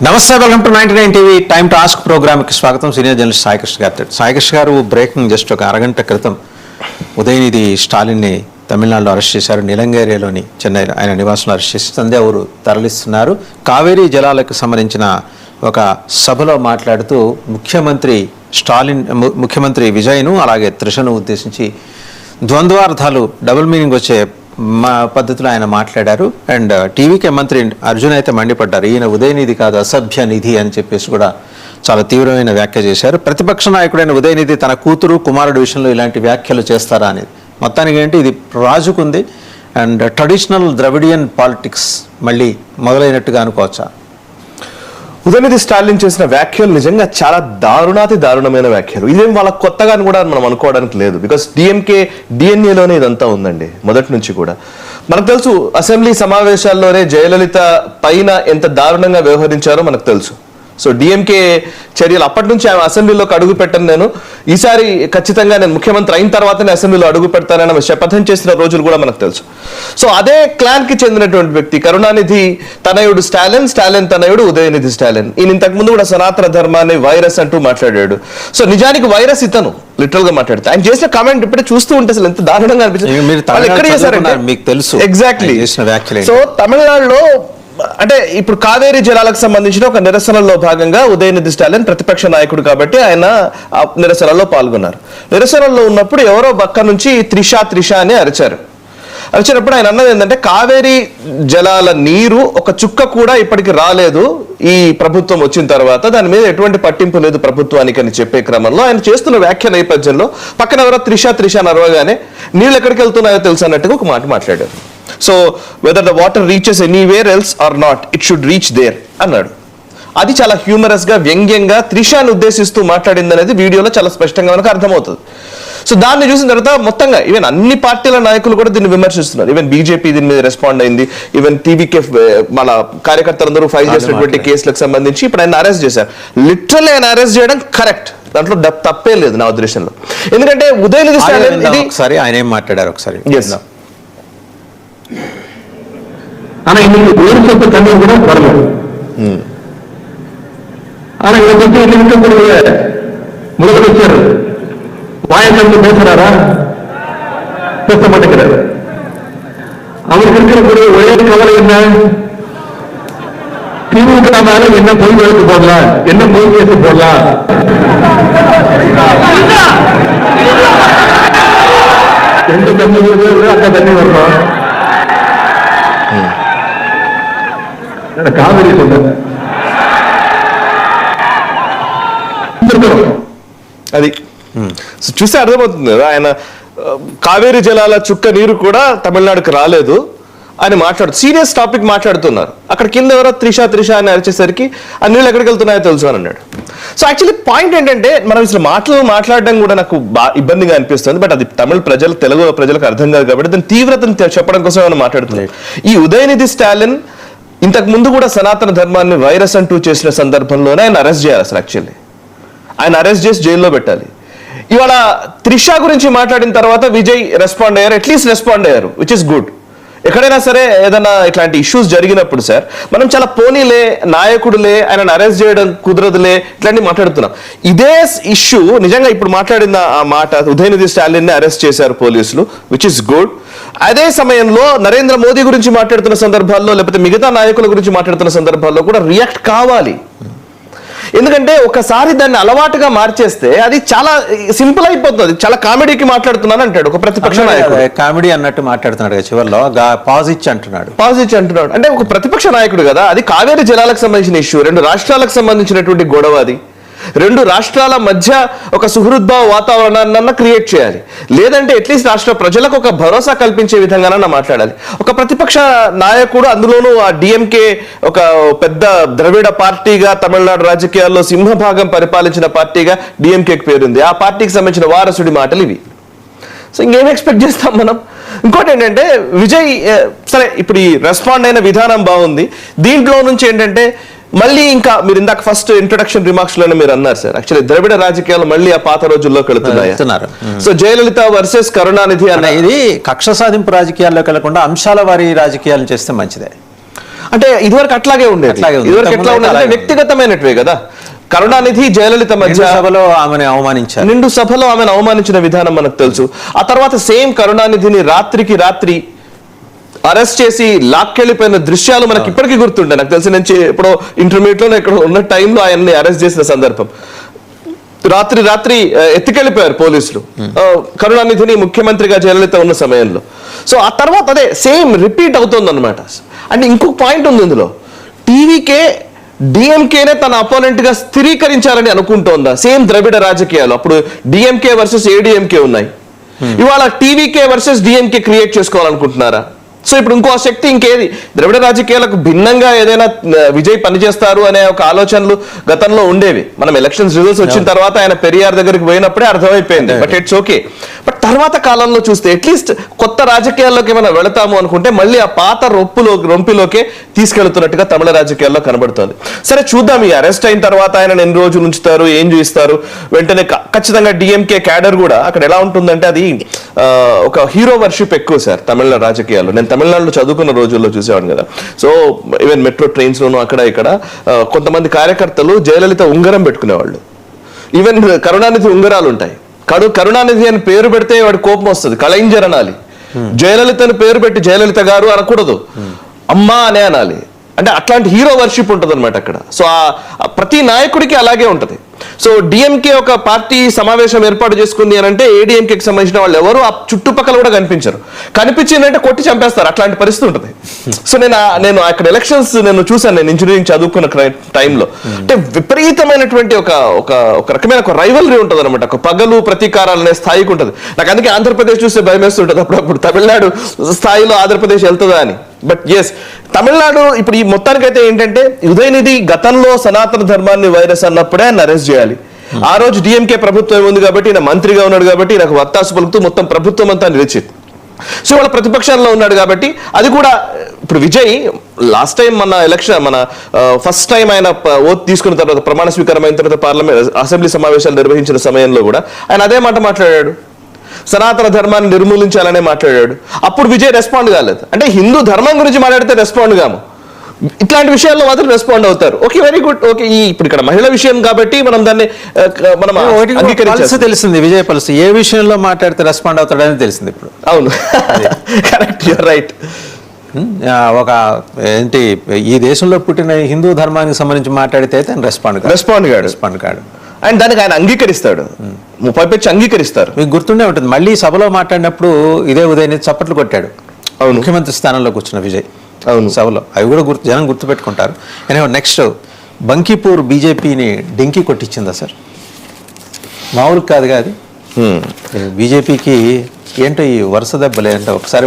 నమస్తే, welcome to 99 TV time to ask ప్రోగ్రామ్కి స్వాగతం. సీనియర్ జర్నలిస్ట్ సాయికృష్ణ గారు. సాయికృష్ణ గారు, బ్రేకింగ్ జస్ట్ ఒక అరగంట క్రితం ఉదయనిధి స్టాలిన్ని తమిళనాడులో అరెస్ట్ చేశారు. నీలంగేరియాలోని చెన్నై ఆయన నివాసంలో అరెస్ట్ చేసి తందే ఊరు తరలిస్తున్నారు. కావేరీ జలాలకు సంబంధించిన ఒక సభలో మాట్లాడుతూ ముఖ్యమంత్రి విజయ్ను అలాగే త్రిషను ఉద్దేశించి ద్వంద్వార్థాలు, డబుల్ మీనింగ్ వచ్చే పద్ధతిలో ఆయన మాట్లాడారు. అండ్ టీవీకే మంత్రి అర్జున్ అయితే మండిపడ్డారు, ఈయన ఉదయనిధి కాదు అసభ్య నిధి అని చెప్పేసి కూడా చాలా తీవ్రమైన వ్యాఖ్య చేశారు. ప్రతిపక్ష నాయకుడైన ఉదయనిధి తన కూతురు కుమారుడు విషయంలో ఇలాంటి వ్యాఖ్యలు చేస్తారా అనేది మొత్తానికి ఏంటి, ఇది రాజుకుంది అండ్ ట్రెడిషనల్ ద్రవిడియన్ పాలిటిక్స్ మళ్ళీ మొదలైనట్టుగా అనుకోవచ్చా? ఉదయనిధి స్టాలిన్ చేసిన వ్యాఖ్యలు నిజంగా చాలా దారుణమైన వ్యాఖ్యలు. ఇదేం వాళ్ళ కొత్తగా కూడా మనం అనుకోవడానికి లేదు. బికాస్ డిఎన్ఏలోనే ఇదంతా ఉందండి మొదటి నుంచి కూడా. మనకు తెలుసు, అసెంబ్లీ సమావేశాల్లోనే జయలలిత పైన ఎంత దారుణంగా వ్యవహరించారో మనకు తెలుసు. సో డిఎంకే చర్యలు అప్పటి నుంచి ఆమె అసెంబ్లీలోకి అడుగు పెట్టను, నేను ఈసారి ఖచ్చితంగా నేను ముఖ్యమంత్రి అయిన తర్వాతనే అసెంబ్లీలో అడుగు పెడతానని శపథం చేసిన రోజులు కూడా మనకు తెలుసు. సో అదే క్లాన్ కి చెందినటువంటి వ్యక్తి కరుణానిధి తనయుడు స్టాలిన్ తనయుడు ఉదయనిధి స్టాలిన్. ఈయన ఇంతకు ముందు కూడా సనాతన ధర్మాన్ని వైరస్ అంటూ మాట్లాడాడు. సో నిజానికి వైరస్ ఇతను లిటరల్ గా మాట్లాడితే ఆయన చేసిన కామెంట్ ఇప్పుడే చూస్తూ ఉంటే అసలు ఎంత దారుణంగా అనిపిస్తుంది. ఎగ్జాక్ట్లీ. సో తమిళనాడులో అంటే ఇప్పుడు కావేరీ జలాలకు సంబంధించిన ఒక నిరసనలో భాగంగా ఉదయనిధి స్టాలిన్ ప్రతిపక్ష నాయకుడు కాబట్టి ఆయన నిరసనలో పాల్గొన్నారు. నిరసనలో ఉన్నప్పుడు ఎవరో పక్క నుంచి త్రిష అని అరిచినప్పుడు ఆయన అన్నది ఏంటంటే, కావేరీ జలాల నీరు ఒక చుక్క కూడా ఇప్పటికి రాలేదు ఈ ప్రభుత్వం వచ్చిన తర్వాత, దాని మీద ఎటువంటి పట్టింపు లేదు ప్రభుత్వానికి అని చెప్పే క్రమంలో ఆయన చేస్తున్న వ్యాఖ్య నేపథ్యంలో పక్కన ఎవరో త్రిష అని అరవగానే నీళ్ళు ఎక్కడికి వెళ్తున్నాయో తెలుసు అన్నట్టుగా ఒక మాట మాట్లాడారు. So whether the water reaches anywhere else or not, it should reach there అన్నాడు. అది చాలా హ్యూమరస్ గా వ్యంగ్యంగా త్రిషాను ఉద్దేశిస్తూ మాట్లాడింది అనేది వీడియోలో చాలా స్పష్టంగా మనకు అర్థమవుతుంది. సో దాన్ని చూసిన తర్వాత మొత్తంగా ఈవెన్ అన్ని పార్టీల నాయకులు కూడా దీన్ని విమర్శిస్తున్నారు. ఈవెన్ బీజేపీ దీని మీద రెస్పాండ్ అయింది. ఈవెన్ టీవీకే మన కార్యకర్తలందరూ ఫైల్ చేసినటువంటి కేసులకు సంబంధించి ఇప్పుడు ఆయన అరెస్ట్ చేశారు. లిటరల్లీ ఆయన అరెస్ట్ చేయడం కరెక్ట్, దాంట్లో తప్పే లేదు నా ఉద్దేశంలో. ఎందుకంటే ఉదయనిధి స్టాలిన్ ఒకసారి ఆయన ఏం మాట్లాడారు ఒకసారి. ஆனா இன்னைக்கு ஒரு சொத்து தண்ணி கூட வரல. ஆனா இதை பற்றி இருக்கக்கூடிய முதலமைச்சர் வாயத்திலிருந்து பேசுறாரா? பேச மாட்டேங்கிறார். அவருக்கு இருக்கக்கூடிய ஒரே கவலை என்ன, திமுக மேல என்ன பொய் வழக்கு போடலாம், என்ன பொய் கேஸ் போடலாம். எந்த தண்ணி வருது அந்த தண்ணி வரணும். కావేరీ అది చూస్తే అర్థమవుతుంది కదా. ఆయన కావేరీ జలాల చుక్క నీరు కూడా తమిళనాడుకు రాలేదు అని సీరియస్ టాపిక్ మాట్లాడుతున్నారు. అక్కడ కింద ఎవరో త్రిష అని అరిచేసరికి ఆ నీళ్ళు ఎక్కడికి వెళ్తున్నాయో తెలుసు అని అన్నాడు. సో యాక్చువల్లీ పాయింట్ ఏంటంటే, మనం ఇసలు మాట్లాడడం కూడా నాకు ఇబ్బందిగా అనిపిస్తుంది. బట్ అది తెలుగు ప్రజలకు అర్థం కాదు కాబట్టి దాని తీవ్రతను చెప్పడం కోసం ఏమైనా మాట్లాడుతున్నాడు. ఈ ఉదయనిధి స్టాలిన్ ఇంతకు ముందు కూడా సనాతన ధర్మాన్ని వైరస్ అంటూ చేసిన సందర్భంలోనే ఆయన అరెస్ట్ చేయాలి. అసలు యాక్చువల్లీ ఆయన అరెస్ట్ చేసి జైల్లో పెట్టాలి. ఇవాళ త్రిష గురించి మాట్లాడిన తర్వాత విజయ్ రెస్పాండ్ అయ్యారు, అట్లీస్ట్ రెస్పాండ్ అయ్యారు, విచ్ ఇస్ గుడ్. ఎక్కడైనా సరే ఏదైనా ఇట్లాంటి ఇష్యూస్ జరిగినప్పుడు సార్ మనం చాలా పోనీలే, నాయకుడులే, ఆయన అరెస్ట్ చేయడం కుదరదులే, ఇట్లాంటివి మాట్లాడుతున్నాం. ఇదే ఇష్యూ నిజంగా ఇప్పుడు మాట్లాడిన ఆ మాట, ఉదయనిధి స్టాలిన్ ని అరెస్ట్ చేశారు పోలీసులు, విచ్ ఇస్ గుడ్. అదే సమయంలో నరేంద్ర మోదీ గురించి మాట్లాడుతున్న సందర్భాల్లో లేకపోతే మిగతా నాయకుల గురించి మాట్లాడుతున్న సందర్భాల్లో కూడా రియాక్ట్ కావాలి. ఎందుకంటే ఒకసారి దాన్ని అలవాటుగా మార్చేస్తే అది చాలా సింపుల్ అయిపోతుంది. చాలా కామెడీకి మాట్లాడుతున్నాను అంటాడు ఒక ప్రతిపక్ష నాయకుడు. కామెడీ అన్నట్టు మాట్లాడుతున్నాడు, చివరిలో పాజిచ్ అంటున్నాడు. అంటే ఒక ప్రతిపక్ష నాయకుడు కదా. అది కావేరీ జలాలకు సంబంధించిన ఇష్యూ, రెండు రాష్ట్రాలకు సంబంధించినటువంటి గొడవ. అది రెండు రాష్ట్రాల మధ్య ఒక సుహృద్భావ వాతావరణాన్ని క్రియేట్ చేయాలి, లేదంటే అట్లీస్ట్ రాష్ట్ర ప్రజలకు ఒక భరోసా కల్పించే విధంగానన్నా మాట్లాడాలి. ఒక ప్రతిపక్ష నాయకుడు, అందులోనూ ఆ డిఎంకే ఒక పెద్ద ద్రవిడ పార్టీగా తమిళనాడు రాజకీయాల్లో సింహభాగం పరిపాలించిన పార్టీగా డిఎంకేకి పేరుంది. ఆ పార్టీకి సంబంధించిన వారసుడి మాటలు ఇవి. సో ఇంకేం ఎక్స్పెక్ట్ చేస్తాం మనం? ఇంకోటి ఏంటంటే, విజయ్ సరే ఇప్పుడు ఈ రెస్పాండ్ అయిన విధానం బాగుంది. దీంట్లో నుంచి ఏంటంటే మళ్ళీ ఇంకా మీరు ఇందాక ఫస్ట్ ఇంట్రొడక్షన్ రిమార్క్స్ లోనే మీరు అన్నారు సార్, యాక్చువల్లీ ద్రవిడ రాజకీయాలు మళ్ళీ ఆ పాత రోజుల్లోకి వెళుతున్నారు. సో జయలలిత వర్సెస్ కరుణానిధి అన్న ఇది కక్ష సాధింపు రాజకీయాల్లోకి వెళ్లకుండా అంశాల వారి రాజకీయాలు చేస్తే మంచిదే. అంటే ఇదివరకు అట్లాగే ఉండేది. అట్లాగే ఉంది. ఇదివరకు ఎట్లా ఉండేది అంటే వ్యక్తిగతమైనటివే కదా. కరుణానిధి జయలలిత మధ్య సభలో ఆమెను అవమానించారు. నిండు సభలో ఆమెను అవమానించిన విధానం మనకు తెలుసు. ఆ తర్వాత సేమ్ కరుణానిధిని రాత్రికి రాత్రి అరెస్ట్ చేసి లాక్కెళ్ళిపోయిన దృశ్యాలు మనకి ఇప్పటికీ గుర్తుంటాయి. నాకు తెలిసి నుంచి ఎప్పుడో ఇంటర్మీడియట్ లో ఇక్కడ ఉన్న టైంలో ఆయన్ని అరెస్ట్ చేసిన సందర్భం. రాత్రి ఎత్తుకెళ్ళిపోయారు పోలీసులు కరుణానిధిని ముఖ్యమంత్రిగా జయలలిత ఉన్న సమయంలో. సో ఆ తర్వాత అదే సేమ్ రిపీట్ అవుతుంది అనమాట. అంటే ఇంకొక పాయింట్ ఉంది ఇందులో, టీవీకే డిఎంకేనే తన అపోనెంట్ గా స్థిరీకరించాలని అనుకుంటోందా? సేమ్ ద్రవిడ రాజకీయాలు అప్పుడు డిఎంకే వర్సెస్ ఏడిఎంకే ఉన్నాయి, ఇవాళ టీవీకే వర్సెస్ డిఎంకే క్రియేట్ చేసుకోవాలనుకుంటున్నారా? సో ఇప్పుడు ఇంకో శక్తి ఇంకేది ద్రవిడ రాజకీయాలకు భిన్నంగా ఏదైనా విజయ్ పనిచేస్తారు అనే ఒక ఆలోచనలు గతంలో ఉండేవి. మనం ఎలక్షన్స్ రిజల్ట్స్ వచ్చిన తర్వాత ఆయన పెరియార్ దగ్గరికి పోయినప్పుడే అర్థమైపోయింది. But it's okay. బట్ తర్వాత కాలంలో చూస్తే అట్లీస్ట్ కొత్త రాజకీయాల్లోకి ఏమైనా వెళతాము అనుకుంటే మళ్ళీ ఆ పాత రొంపిలోకే తీసుకెళ్తున్నట్టుగా తమిళ రాజకీయాల్లో కనబడుతుంది. సరే చూద్దాం, ఈ అరెస్ట్ అయిన తర్వాత ఆయన ఎన్ని రోజులు ఉంచుతారు, ఏం చూస్తారు. వెంటనే ఖచ్చితంగా డిఎంకే క్యాడర్ కూడా అక్కడ ఎలా ఉంటుందంటే అది ఒక హీరో వర్షిప్ ఎక్కువ సార్ తమిళ రాజకీయాల్లో. నేను తమిళనాడులో చదువుకున్న రోజుల్లో చూసేవాడిని కదా. సో ఈవెన్ మెట్రో ట్రైన్స్ లోను అక్కడ ఇక్కడ కొంతమంది కార్యకర్తలు జయలలిత ఉంగరం పెట్టుకునేవాళ్ళు. ఈవెన్ కరుణానిధి ఉంగరాలు ఉంటాయి. కరుణానిధి అని పేరు పెడితే వాడి కోపం వస్తుంది, కళైంజర్ అనాలి. జయలలితని పేరు పెట్టి జయలలిత గారు అనకూడదు, అమ్మా అనే అనాలి. అంటే అట్లాంటి హీరో వర్షిప్ ఉంటుంది అనమాట అక్కడ. సో ప్రతి నాయకుడికి అలాగే ఉంటది. సో డిఎంకే ఒక పార్టీ సమావేశం ఏర్పాటు చేసుకుంది అని అంటే ఏడిఎంకేకి సంబంధించిన వాళ్ళు ఎవరు ఆ చుట్టుపక్కల కూడా కనిపించిందంటే కొట్టి చంపేస్తారు. అట్లాంటి పరిస్థితి ఉంటుంది. సో నేను అక్కడ ఎలక్షన్స్ నేను చూసాను, నేను ఇంజనీరింగ్ చదువుకున్న టైంలో. అంటే విపరీతమైనటువంటి ఒక రకమైన ఒక రైవలరీ ఉంటుంది అనమాట. ఒక పగలు ప్రతీకారాలు అనే స్థాయికి ఉంటుంది. నాకు అందుకే ఆంధ్రప్రదేశ్ చూస్తే భయం వేస్తుంటుంది అప్పుడప్పుడు, తమిళనాడు స్థాయిలో ఆంధ్రప్రదేశ్ వెళ్తుందా అని. బట్ ఎస్, తమిళనాడు ఇప్పుడు ఈ మొత్తానికైతే ఏంటంటే ఉదయనిధి గతంలో సనాతన ధర్మాన్ని వైరస్ అన్నప్పుడే ఆయన అరెస్ట్ చేయాలి. ఆ రోజు డిఎంకే ప్రభుత్వం ఉంది కాబట్టి, ఈయన మంత్రిగా ఉన్నాడు కాబట్టి నాకు వత్తాసు పలుకుతూ మొత్తం ప్రభుత్వం అంతా నిలిచింది. సో వాళ్ళ ప్రతిపక్షంలో ఉన్నాడు కాబట్టి అది కూడా ఇప్పుడు విజయ్ లాస్ట్ టైం మన ఫస్ట్ టైం ఆయన ఓత్ తీసుకున్న తర్వాత ప్రమాణ స్వీకారం అయిన తర్వాత పార్లమెంట్ అసెంబ్లీ సమావేశాలు నిర్వహించిన సమయంలో కూడా ఆయన అదే మాట మాట్లాడాడు, సనాతన ధర్మాన్ని నిర్మూలించాలనే మాట్లాడాడు. అప్పుడు విజయ్ రెస్పాండ్ కాలేదు. అంటే హిందూ ధర్మం గురించి మాట్లాడితే రెస్పాండ్ కాము, ఇట్లాంటి విషయాల్లో మాత్రం రెస్పాండ్ అవుతారు. Okay, very good. ఓకే, ఇప్పుడు ఇక్కడ మహిళ విషయం కాబట్టి మనం దాన్ని తెలిసింది, విజయ్ పల్స్ ఏ విషయంలో మాట్లాడితే రెస్పాండ్ అవుతాడని తెలిసింది ఇప్పుడు. అవును, కరెక్ట్, యూర్ రైట్. ఒక ఏంటి ఈ దేశంలో పుట్టిన హిందూ ధర్మానికి సంబంధించి మాట్లాడితే అయితే రెస్పాండ్ కాడు. అండ్ దానికి ఆయన అంగీకరిస్తాడు, 30 పెంచి అంగీకరిస్తారు. మీకు గుర్తుండే ఉంటుంది, మళ్ళీ సభలో మాట్లాడినప్పుడు ఇదే ఉదయనిధి చప్పట్లు కొట్టాడు. అవును, ముఖ్యమంత్రి స్థానంలో కూర్చున్న విజయ్. అవును, సభలో అవి కూడా జనం గుర్తుపెట్టుకుంటారు. నెక్స్ట్ బంకీపూర్ బీజేపీని డెంకి కొట్టించిందా సార్? మామూలు కాదుగా అది. బీజేపీకి ఏంటో ఈ వరుస దెబ్బలు ఏంటో ఒకసారి